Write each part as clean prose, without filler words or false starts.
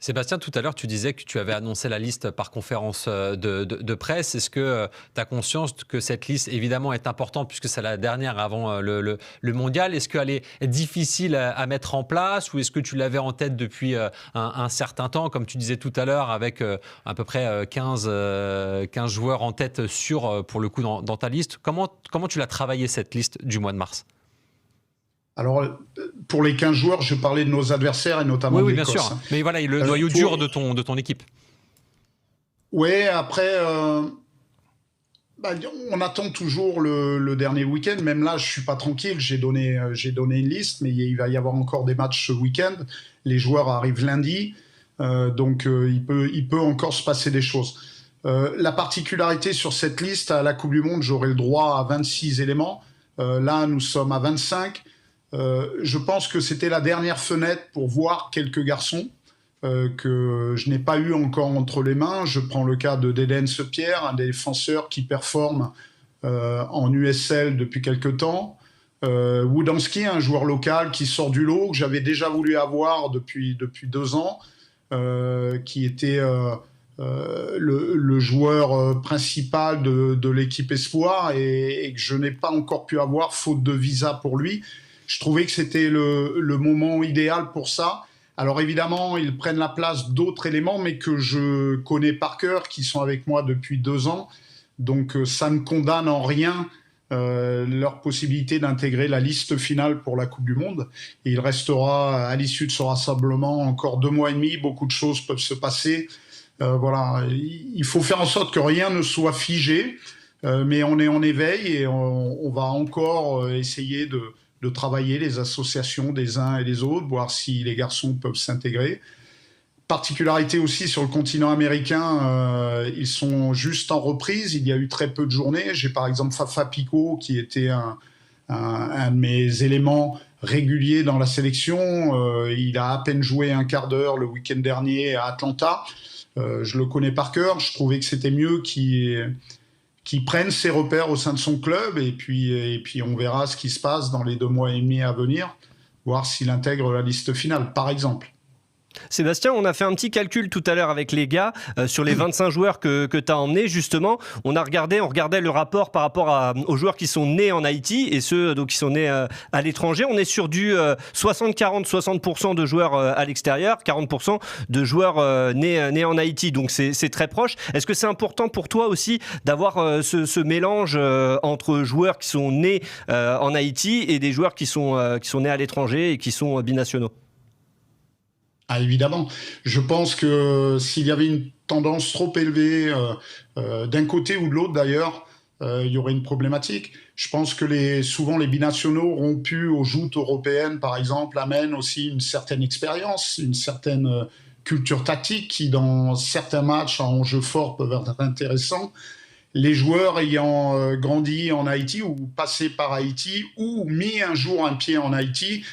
Sébastien, tout à l'heure, tu disais que tu avais annoncé la liste par conférence de presse. Est-ce que tu as conscience que cette liste, évidemment, est importante puisque c'est la dernière avant le mondial? Est-ce qu'elle est difficile à mettre en place ou est-ce que tu l'avais en tête depuis un certain temps, comme tu disais tout à l'heure, avec à peu près 15 joueurs en tête sûrs pour le coup dans ta liste? Comment tu l'as travaillé cette liste du mois de mars? Alors, pour les 15 joueurs, je parlais de nos adversaires et notamment de Oui, bien l'Écosse. sûr. Mais voilà, le noyau dur de ton équipe. Oui, après, on attend toujours le dernier week-end. Même là, je ne suis pas tranquille. J'ai donné une liste, mais il va y avoir encore des matchs ce week-end. Les joueurs arrivent lundi, donc il peut encore se passer des choses. La particularité sur cette liste, à la Coupe du Monde, j'aurai le droit à 26 éléments. Là, nous sommes à 25. Je pense que c'était la dernière fenêtre pour voir quelques garçons que je n'ai pas eu encore entre les mains. Je prends le cas de Dedens Pierre, un des défenseurs qui performe en USL depuis quelque temps. Woodanski, un joueur local qui sort du lot, que j'avais déjà voulu avoir depuis 2 ans, qui était le joueur principal de l'équipe Espoir et que je n'ai pas encore pu avoir faute de visa pour lui. Je trouvais que c'était le moment idéal pour ça. Alors évidemment, ils prennent la place d'autres éléments, mais que je connais par cœur, qui sont avec moi depuis 2 ans. Donc ça ne condamne en rien leur possibilité d'intégrer la liste finale pour la Coupe du Monde. Et il restera, à l'issue de ce rassemblement, encore 2 mois et demi. Beaucoup de choses peuvent se passer. Voilà, il faut faire en sorte que rien ne soit figé, mais on est en éveil et on va encore essayer de travailler les associations des uns et des autres, voir si les garçons peuvent s'intégrer. Particularité aussi sur le continent américain, ils sont juste en reprise, il y a eu très peu de journées. J'ai par exemple Fafa Picault qui était un de mes éléments réguliers dans la sélection. Il a à peine joué un quart d'heure le week-end dernier à Atlanta. Je le connais par cœur, je trouvais que c'était mieux qu'il prenne ses repères au sein de son club et puis on verra ce qui se passe dans les 2 mois et demi à venir, voir s'il intègre la liste finale, par exemple. Sébastien, on a fait un petit calcul tout à l'heure avec les gars sur les 25 joueurs que tu as emmenés, justement. On regardait le rapport par rapport aux joueurs qui sont nés en Haïti et ceux donc, qui sont nés à l'étranger. On est sur du 60% de joueurs à l'extérieur, 40% de joueurs nés en Haïti. Donc c'est très proche. Est-ce que c'est important pour toi aussi d'avoir ce mélange entre joueurs qui sont nés en Haïti et des joueurs qui sont nés à l'étranger et qui sont binationaux? Ah, évidemment. Je pense que s'il y avait une tendance trop élevée d'un côté ou de l'autre d'ailleurs, il y aurait une problématique. Je pense que souvent les binationaux rompus aux joutes européennes, par exemple, amènent aussi une certaine expérience, une certaine culture tactique qui, dans certains matchs à enjeux forts, peuvent être intéressants. Les joueurs ayant grandi en Haïti ou passé par Haïti ou mis un jour un pied en Haïti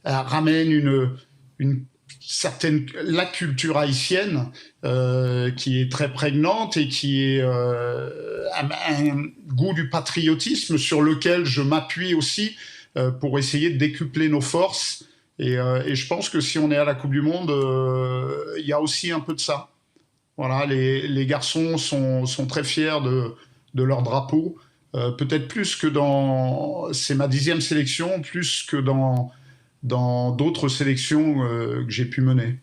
ramènent la culture haïtienne qui est très prégnante et qui est un goût du patriotisme sur lequel je m'appuie aussi pour essayer de décupler nos forces et je pense que si on est à la Coupe du Monde il y a aussi un peu de ça. Voilà, les garçons sont très fiers de leur drapeau, peut-être plus que c'est ma 10e sélection, plus que dans d'autres sélections que j'ai pu mener.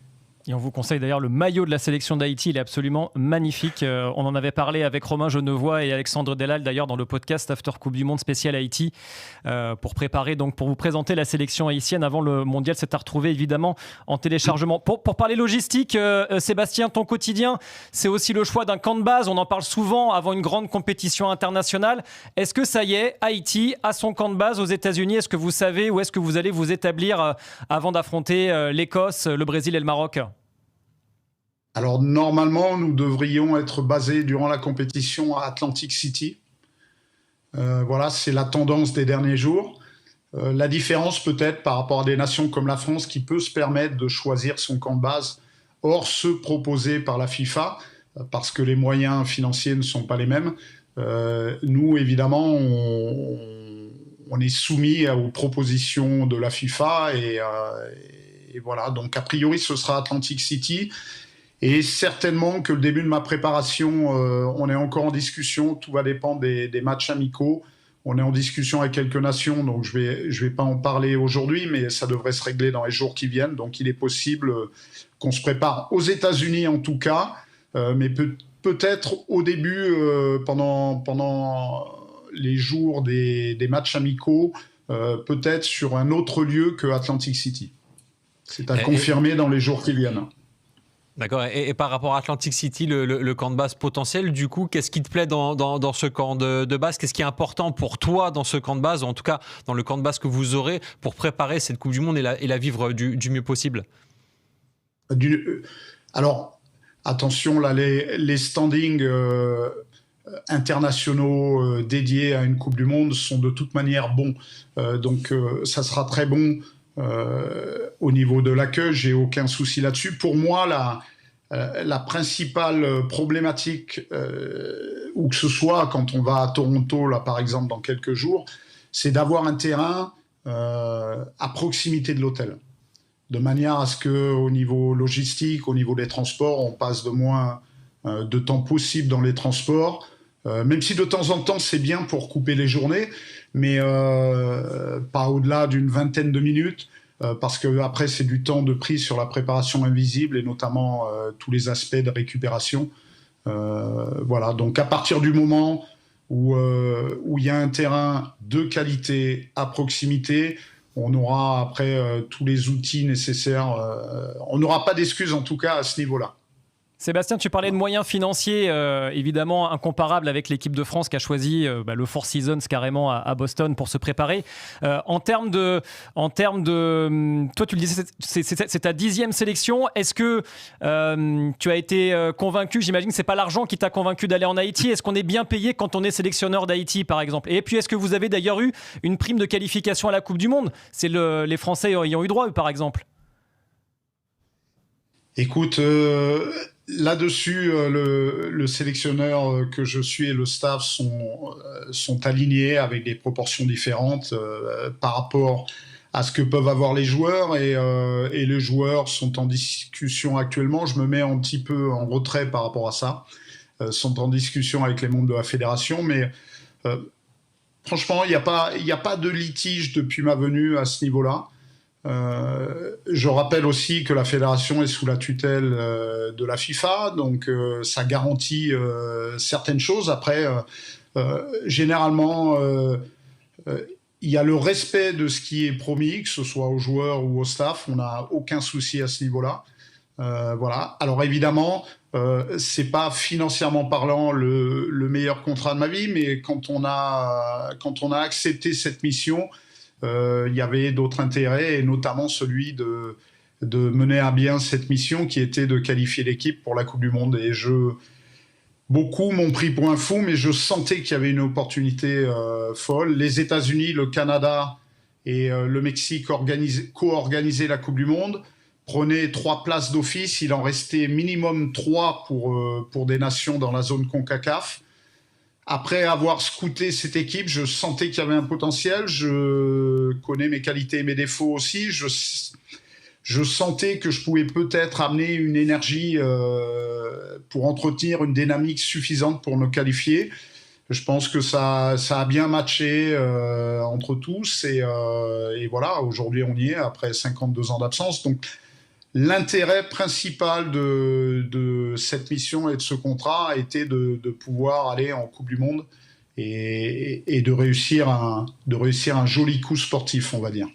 Et on vous conseille d'ailleurs le maillot de la sélection d'Haïti, il est absolument magnifique. On en avait parlé avec Romain Genevois et Alexandre Delal d'ailleurs dans le podcast After Coupe du Monde spécial Haïti pour vous présenter la sélection haïtienne avant le mondial. C'est à retrouver évidemment en téléchargement. Pour parler logistique, Sébastien, ton quotidien, c'est aussi le choix d'un camp de base. On en parle souvent avant une grande compétition internationale. Est-ce que ça y est, Haïti a son camp de base aux États-Unis? Est-ce que vous savez où est-ce que vous allez vous établir avant d'affronter l'Écosse, le Brésil et le Maroc? Alors normalement, nous devrions être basés durant la compétition à Atlantic City. Voilà, c'est la tendance des derniers jours. La différence peut-être par rapport à des nations comme la France qui peut se permettre de choisir son camp de base hors ceux proposés par la FIFA, parce que les moyens financiers ne sont pas les mêmes. Nous, évidemment, on est soumis aux propositions de la FIFA et voilà. Donc, a priori, ce sera Atlantic City. Et certainement que le début de ma préparation, on est encore en discussion. Tout va dépendre des matchs amicaux. On est en discussion avec quelques nations, donc je vais pas en parler aujourd'hui, mais ça devrait se régler dans les jours qui viennent. Donc il est possible qu'on se prépare aux États-Unis en tout cas, mais peut-être au début, pendant les jours des matchs amicaux, peut-être sur un autre lieu que Atlantic City. C'est à confirmer dans les jours qui viennent. D'accord. Et par rapport à Atlantic City, le camp de base potentiel, du coup, qu'est-ce qui te plaît dans ce camp de base? Qu'est-ce qui est important pour toi dans ce camp de base, ou en tout cas dans le camp de base que vous aurez pour préparer cette Coupe du Monde et la vivre du mieux possible? Alors, attention, là, les standings internationaux dédiés à une Coupe du Monde sont de toute manière bons. Donc, ça sera très bon. Au niveau de l'accueil, j'ai aucun souci là-dessus. Pour moi, la principale problématique, où que ce soit quand on va à Toronto, là par exemple dans quelques jours, c'est d'avoir un terrain à proximité de l'hôtel, de manière à ce que, au niveau logistique, au niveau des transports, on passe de moins de temps possible dans les transports. Même si de temps en temps c'est bien pour couper les journées, mais pas au-delà d'une vingtaine de minutes, parce que après c'est du temps de prise sur la préparation invisible et notamment tous les aspects de récupération. Voilà, donc à partir du moment où il y a un terrain de qualité à proximité, on aura après tous les outils nécessaires. On n'aura pas d'excuses en tout cas à ce niveau-là. Sébastien, tu parlais de moyens financiers, évidemment incomparables avec l'équipe de France qui a choisi le Four Seasons carrément à Boston pour se préparer. En termes de, toi tu le disais, c'est ta 10e sélection. Est-ce que tu as été convaincu? J'imagine que c'est pas l'argent qui t'a convaincu d'aller en Haïti. Est-ce qu'on est bien payé quand on est sélectionneur d'Haïti, par exemple? Et puis, est-ce que vous avez d'ailleurs eu une prime de qualification à la Coupe du Monde? Les Français y ont eu droit, par exemple. Écoute, là-dessus, le sélectionneur que je suis et le staff sont alignés avec des proportions différentes par rapport à ce que peuvent avoir les joueurs, et les joueurs sont en discussion actuellement. Je me mets un petit peu en retrait par rapport à ça. Sont en discussion avec les membres de la fédération, mais franchement, il n'y a pas de litige depuis ma venue à ce niveau-là. Je rappelle aussi que la fédération est sous la tutelle de la FIFA, donc ça garantit certaines choses. Après, généralement, il y a le respect de ce qui est promis, que ce soit aux joueurs ou au staff. On n'a aucun souci à ce niveau-là. Voilà. Alors évidemment, c'est pas financièrement parlant le meilleur contrat de ma vie, mais quand on a accepté cette mission, il y avait d'autres intérêts, et notamment celui de mener à bien cette mission qui était de qualifier l'équipe pour la Coupe du Monde. Et beaucoup m'ont pris pour un fou, mais je sentais qu'il y avait une opportunité folle. Les États-Unis, le Canada et le Mexique co-organisaient la Coupe du Monde, prenaient 3 places d'office. Il en restait minimum 3 pour des nations dans la zone CONCACAF. Après avoir scouté cette équipe, je sentais qu'il y avait un potentiel. Je connais mes qualités et mes défauts aussi. Je sentais que je pouvais peut-être amener une énergie pour entretenir une dynamique suffisante pour me qualifier. Je pense que ça a bien matché entre tous. Et voilà, aujourd'hui on y est, après 52 ans d'absence. Donc l'intérêt principal de cette mission et de ce contrat a été de pouvoir aller en Coupe du Monde et de réussir un joli coup sportif, on va dire.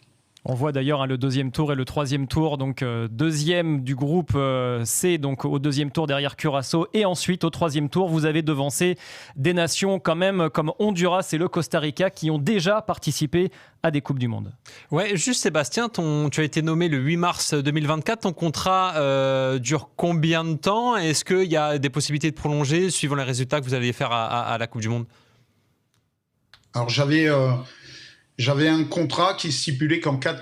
On voit d'ailleurs le deuxième tour et le troisième tour, donc deuxième du groupe C, donc au deuxième tour derrière Curaçao, et ensuite au troisième tour, vous avez devancé des nations quand même comme Honduras et le Costa Rica qui ont déjà participé à des Coupes du Monde. Ouais, juste Sébastien, tu as été nommé le 8 mars 2024, ton contrat dure combien de temps? Est-ce qu'il y a des possibilités de prolonger suivant les résultats que vous allez faire à la Coupe du Monde? Alors j'avais un contrat qui stipulait qu'en cas de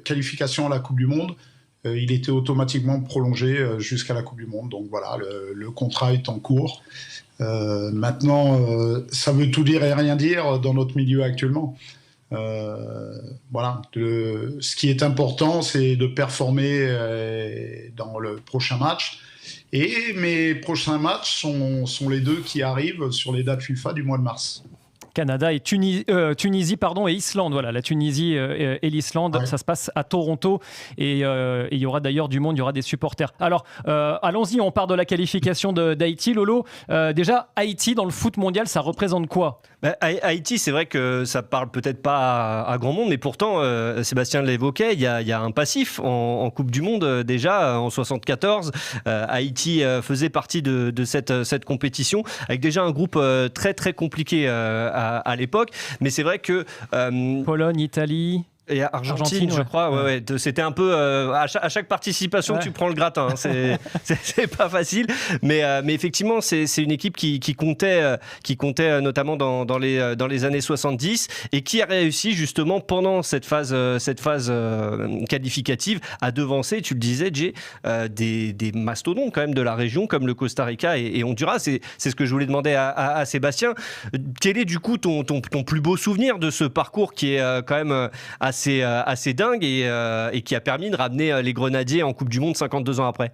qualification à la Coupe du Monde, il était automatiquement prolongé jusqu'à la Coupe du Monde. Donc voilà, le contrat est en cours. Maintenant, ça veut tout dire et rien dire dans notre milieu actuellement. Voilà. Ce qui est important, c'est de performer dans le prochain match. Et mes prochains matchs sont les 2 qui arrivent sur les dates FIFA du mois de mars. Canada et Tunisie et Islande. Voilà, la Tunisie et l'Islande, ouais. Ça se passe à Toronto et il y aura d'ailleurs du monde, il y aura des supporters. Alors, allons-y, on part de la qualification d'Haïti. Lolo, déjà, Haïti dans le foot mondial, ça représente quoi ? Haïti, c'est vrai que ça parle peut-être pas à grand monde, mais pourtant, Sébastien l'évoquait, il y a un passif en Coupe du Monde déjà en 74. Haïti faisait partie de cette compétition avec déjà un groupe très très compliqué à l'époque, mais c'est vrai que Pologne, Italie et Argentine, je crois. Ouais. C'était un peu à chaque participation, tu prends le gratin. Hein. C'est pas facile, mais effectivement, c'est une équipe qui comptait notamment dans les années 70 et qui a réussi justement pendant cette phase qualificative à devancer. Tu le disais, Jay, des mastodontes quand même de la région comme le Costa Rica et Honduras. C'est ce que je voulais demander à Sébastien. Quel est du coup ton plus beau souvenir de ce parcours qui est quand même assez dingue et qui a permis de ramener les Grenadiers en Coupe du Monde 52 ans après?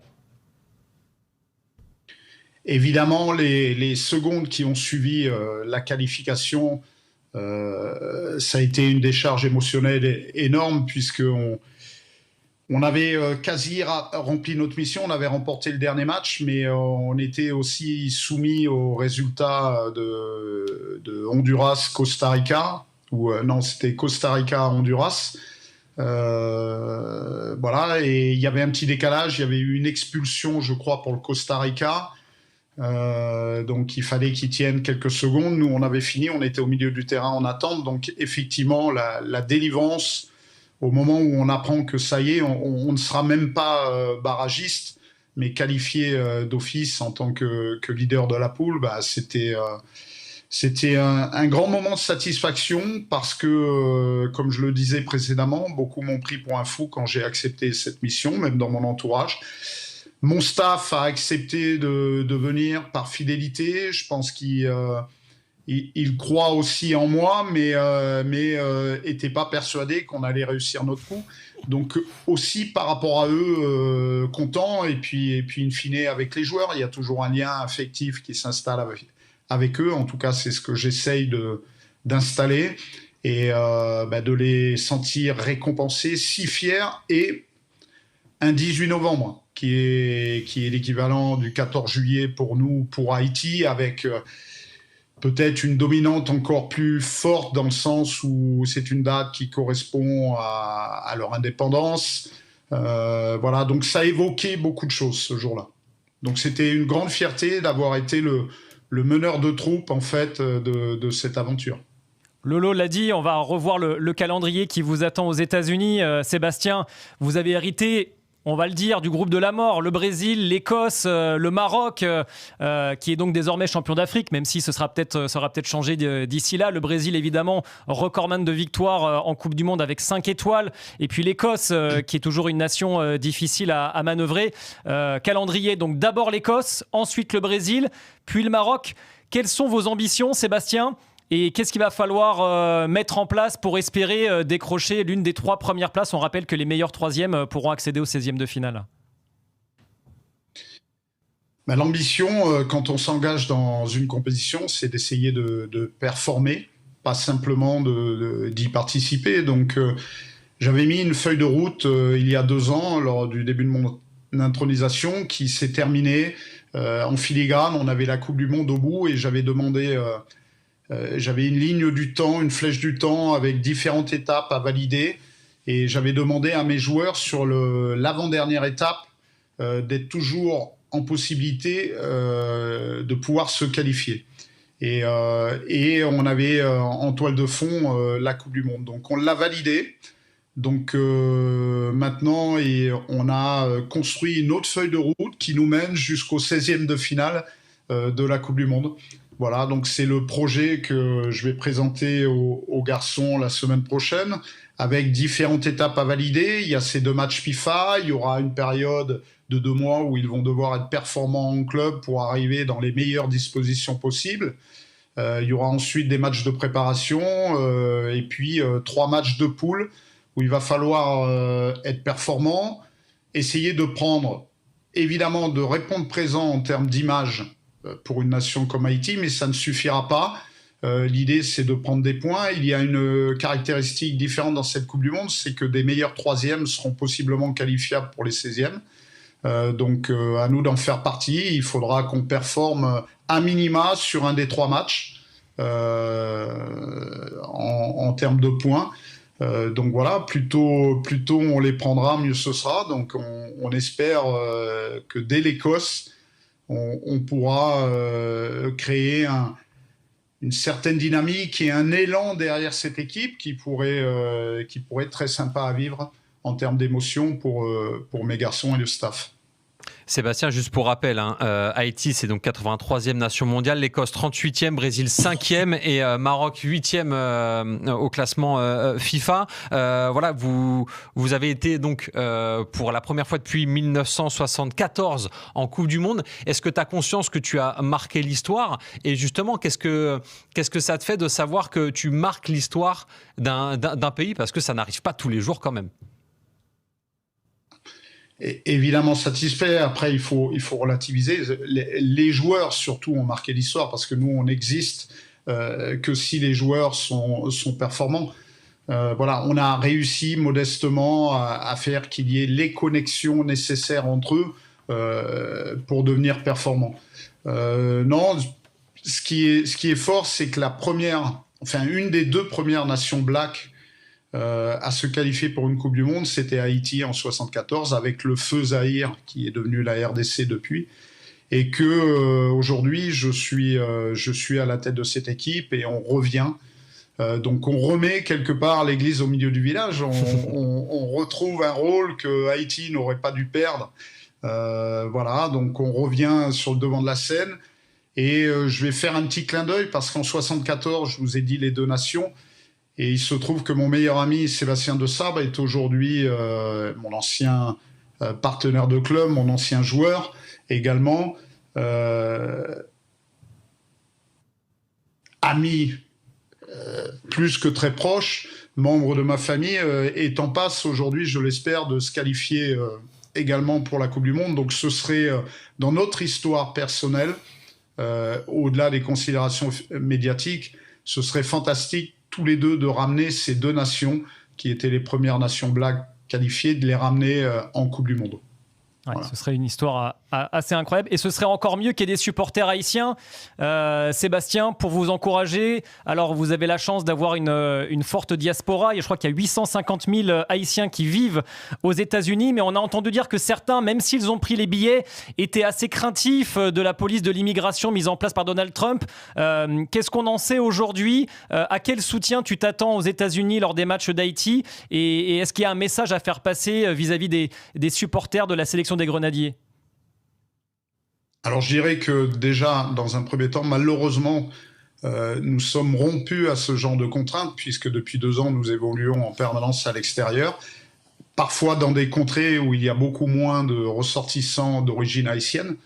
Évidemment, les secondes qui ont suivi la qualification, ça a été une décharge émotionnelle énorme puisqu'on avait quasi rempli notre mission, on avait remporté le dernier match, mais on était aussi soumis aux résultats de Honduras-Costa Rica. Non, c'était Costa Rica-Honduras. Voilà, et il y avait un petit décalage. Il y avait eu une expulsion, je crois, pour le Costa Rica. Donc, il fallait qu'ils tiennent quelques secondes. Nous, on avait fini, on était au milieu du terrain en attente. Donc, effectivement, la délivrance, au moment où on apprend que ça y est, on ne sera même pas barragiste, mais qualifié d'office en tant que leader de la poule, c'était un grand moment de satisfaction parce que, comme je le disais précédemment, beaucoup m'ont pris pour un fou quand j'ai accepté cette mission, même dans mon entourage. Mon staff a accepté de venir par fidélité. Je pense qu'il croit aussi en moi, mais n'était pas persuadé qu'on allait réussir notre coup. Donc aussi par rapport à eux, content. Et puis in fine avec les joueurs, il y a toujours un lien affectif qui s'installe avec eux. En tout cas, c'est ce que j'essaye d'installer et de les sentir récompensés, si fiers. Et un 18 novembre, qui est l'équivalent du 14 juillet pour nous, pour Haïti, avec peut-être une dominante encore plus forte dans le sens où c'est une date qui correspond à leur indépendance. Voilà, donc ça évoquait beaucoup de choses ce jour-là. Donc c'était une grande fierté d'avoir été le meneur de troupe en fait de cette aventure. Lolo l'a dit, on va revoir le calendrier qui vous attend aux États-Unis. Sébastien, vous avez hérité, on va le dire, du groupe de la mort, le Brésil, l'Écosse, le Maroc, qui est donc désormais champion d'Afrique, même si ça aura peut-être changé d'ici là. Le Brésil, évidemment, recordman de victoires en Coupe du Monde avec 5 étoiles. Et puis l'Écosse, qui est toujours une nation difficile à manœuvrer. Calendrier, donc d'abord l'Écosse, ensuite le Brésil, puis le Maroc. Quelles sont vos ambitions, Sébastien ? Et qu'est-ce qu'il va falloir mettre en place pour espérer décrocher l'une des 3 premières places ? On rappelle que les meilleurs 3e pourront accéder au 16e de finale. L'ambition, quand on s'engage dans une compétition, c'est d'essayer de performer, pas simplement d'y participer. Donc, j'avais mis une feuille de route il y a 2 ans, lors du début de mon intronisation, qui s'est terminée en filigrane. On avait la Coupe du Monde au bout et j'avais demandé... j'avais une ligne du temps, une flèche du temps avec différentes étapes à valider et j'avais demandé à mes joueurs sur l'avant-dernière étape d'être toujours en possibilité de pouvoir se qualifier. Et on avait en toile de fond la Coupe du Monde. Donc on l'a validé. Donc maintenant, on a construit une autre feuille de route qui nous mène jusqu'au 16e de finale de la Coupe du Monde. Voilà, donc c'est le projet que je vais présenter aux garçons la semaine prochaine, avec différentes étapes à valider. Il y a ces 2 matchs FIFA, il y aura une période de 2 mois où ils vont devoir être performants en club pour arriver dans les meilleures dispositions possibles. Il y aura ensuite des matchs de préparation et puis 3 matchs de poule où il va falloir être performant, essayer de prendre, évidemment, de répondre présent en termes d'image pour une nation comme Haïti, mais ça ne suffira pas. L'idée, c'est de prendre des points. Il y a une caractéristique différente dans cette Coupe du Monde, c'est que des meilleurs troisièmes seront possiblement qualifiables pour les 16e. Donc, à nous d'en faire partie. Il faudra qu'on performe à minima sur un des 3 matchs en termes de points. Donc voilà, plus tôt on les prendra, mieux ce sera. Donc on espère que dès l'Écosse, on pourra créer une certaine dynamique et un élan derrière cette équipe qui pourrait être très sympa à vivre en termes d'émotion pour mes garçons et le staff. Sébastien, juste pour rappel, Haïti, c'est donc 83e nation mondiale, l'Écosse 38e, Brésil 5e et Maroc 8e au classement FIFA. Voilà, vous avez été donc pour la première fois depuis 1974 en Coupe du Monde. Est-ce que tu as conscience que tu as marqué l'histoire? Et justement, qu'est-ce que ça te fait de savoir que tu marques l'histoire d'un pays? Parce que ça n'arrive pas tous les jours quand même. Évidemment satisfait. Après, il faut relativiser. Les joueurs, surtout, ont marqué l'histoire parce que nous, on n'existe que si les joueurs sont performants. Voilà, on a réussi modestement à faire qu'il y ait les connexions nécessaires entre eux pour devenir performants. Non, ce qui est fort, c'est que une des 2 premières nations black à se qualifier pour une Coupe du Monde, c'était Haïti en 74 avec le feu Zaïre qui est devenu la RDC depuis, et que aujourd'hui je suis à la tête de cette équipe et on revient. Donc on remet quelque part l'église au milieu du village. On retrouve un rôle que Haïti n'aurait pas dû perdre. Voilà, donc on revient sur le devant de la scène et je vais faire un petit clin d'œil parce qu'en 74, je vous ai dit les 2 nations. Et il se trouve que mon meilleur ami, Sébastien de Sabre, est aujourd'hui mon ancien partenaire de club, mon ancien joueur également, ami plus que très proche, membre de ma famille, est en passe aujourd'hui, je l'espère, de se qualifier également pour la Coupe du Monde. Donc ce serait, dans notre histoire personnelle, au-delà des considérations médiatiques, ce serait fantastique tous les 2 de ramener ces 2 nations qui étaient les premières nations black qualifiées, de les ramener en Coupe du Monde. Ouais, Voilà. Ce serait une histoire assez incroyable. Et ce serait encore mieux qu'il y ait des supporters haïtiens. Sébastien, pour vous encourager, alors vous avez la chance d'avoir une forte diaspora. Et je crois qu'il y a 850 000 Haïtiens qui vivent aux États-Unis. Mais on a entendu dire que certains, même s'ils ont pris les billets, étaient assez craintifs de la police de l'immigration mise en place par Donald Trump. Qu'est-ce qu'on en sait aujourd'hui? À quel soutien tu t'attends aux États-Unis lors des matchs d'Haïti? Et est-ce qu'il y a un message à faire passer vis-à-vis des supporters de la sélection des Grenadiers? Alors je dirais que déjà, dans un premier temps, malheureusement, nous sommes rompus à ce genre de contraintes, puisque depuis 2 ans, nous évoluons en permanence à l'extérieur, parfois dans des contrées où il y a beaucoup moins de ressortissants d'origine haïtienne.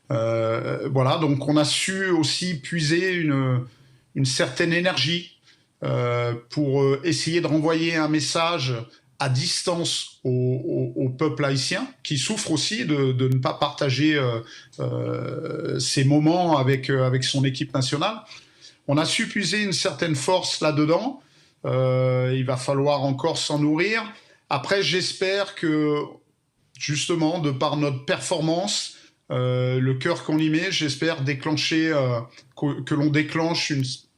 Voilà, donc on a su aussi puiser une certaine énergie pour essayer de renvoyer un message à distance au peuple haïtien, qui souffre aussi de ne pas partager ces moments avec son équipe nationale. On a su puiser une certaine force là-dedans. Il va falloir encore s'en nourrir. Après, j'espère que, justement, de par notre performance, le cœur qu'on y met, j'espère déclencher, que l'on déclenche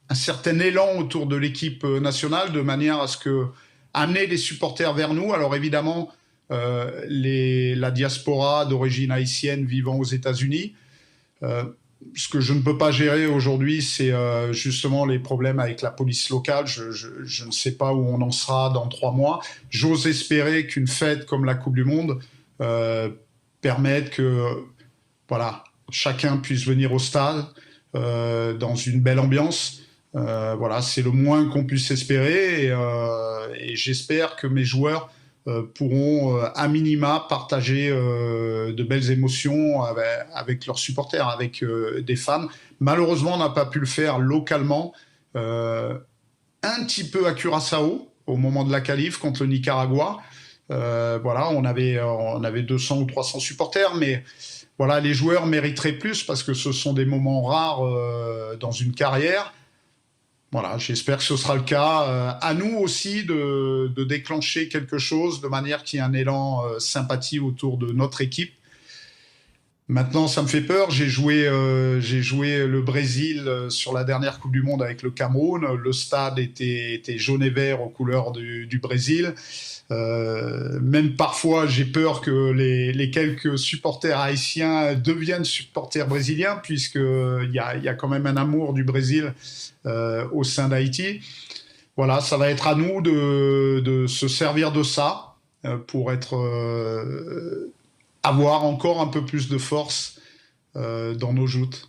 un certain élan autour de l'équipe nationale, de manière à ce que amener les supporters vers nous. Alors évidemment, la diaspora d'origine haïtienne vivant aux États-Unis. Ce que je ne peux pas gérer aujourd'hui, c'est justement les problèmes avec la police locale. Je ne sais pas où on en sera dans 3 mois. J'ose espérer qu'une fête comme la Coupe du Monde permette que voilà, chacun puisse venir au stade dans une belle ambiance. Voilà, c'est le moins qu'on puisse espérer et j'espère que mes joueurs pourront à minima partager de belles émotions avec leurs supporters, avec des fans. Malheureusement, on n'a pas pu le faire localement. Un petit peu à Curaçao, au moment de la qualif contre le Nicaragua. Voilà, on avait 200 ou 300 supporters, mais voilà, les joueurs mériteraient plus parce que ce sont des moments rares dans une carrière. Voilà, j'espère que ce sera le cas. À nous aussi de déclencher quelque chose de manière qu'il y ait un élan sympathie autour de notre équipe. Maintenant, ça me fait peur. J'ai joué le Brésil sur la dernière Coupe du Monde avec le Cameroun. Le stade était jaune et vert aux couleurs du Brésil. Même parfois, j'ai peur que les quelques supporters haïtiens deviennent supporters brésiliens, puisqu'il y a quand même un amour du Brésil au sein d'Haïti. Voilà, ça va être à nous de se servir de ça pour avoir encore un peu plus de force dans nos joutes.